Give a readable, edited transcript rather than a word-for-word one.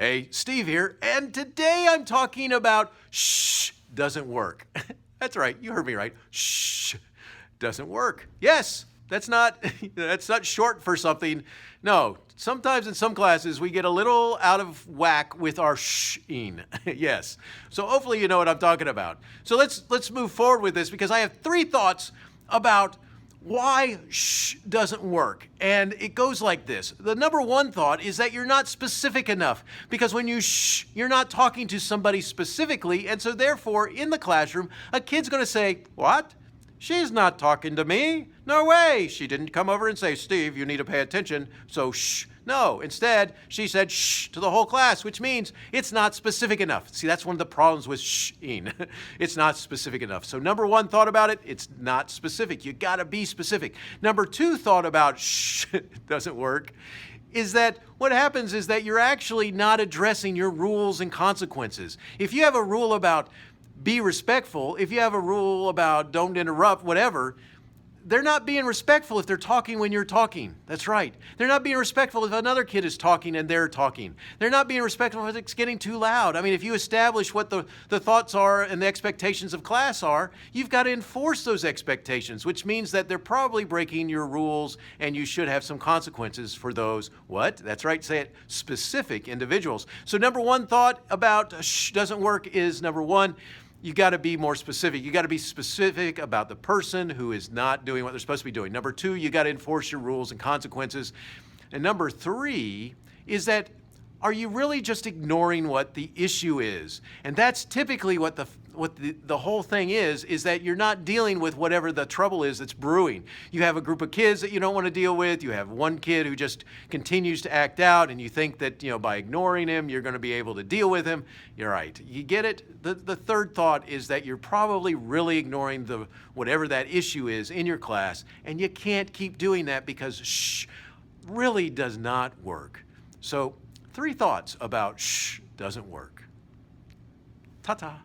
Hey, Steve here, and today I'm talking about shh doesn't work. That's right, you heard me right. Shh doesn't work. Yes, that's not short for something. No, sometimes in some classes we get a little out of whack with our shh-ing. Yes. So hopefully you know what I'm talking about. So let's move forward with this because I have 3 thoughts about why shh doesn't work. And it goes like this. The number 1 thought is that you're not specific enough, because when you shh, you're not talking to somebody specifically, and so therefore in the classroom, a kid's going to say, "What? She's not talking to me. No way. She didn't come over and say, 'Steve, you need to pay attention, so shh.' No, instead, she said shh to the whole class, which means it's not specific enough." See, that's one of the problems with shh-ing. It's not specific enough. So number 1 thought about it, it's not specific. You gotta be specific. Number 2 thought about shh doesn't work is that what happens is that you're actually not addressing your rules and consequences. If you have a rule about be respectful, if you have a rule about don't interrupt, whatever, they're not being respectful if they're talking when you're talking. That's right. They're not being respectful if another kid is talking and they're talking. They're not being respectful if it's getting too loud. I mean, if you establish what the thoughts are and the expectations of class are, you've got to enforce those expectations, which means that they're probably breaking your rules and you should have some consequences for those, what? That's right, say it, specific individuals. So number 1 thought about shh doesn't work is number 1, you got to be more specific. You got to be specific about the person who is not doing what they're supposed to be doing. Number 2, you got to enforce your rules and consequences. And number 3 is that are you really just ignoring what the issue is? And that's typically what the whole thing is that you're not dealing with whatever the trouble is that's brewing. You have a group of kids that you don't want to deal with. You have one kid who just continues to act out, and you think that by ignoring him, you're going to be able to deal with him. You're right. You get it? The 3rd thought is that you're probably really ignoring whatever that issue is in your class, and you can't keep doing that because shh really does not work. So 3 thoughts about shh doesn't work. Ta-ta.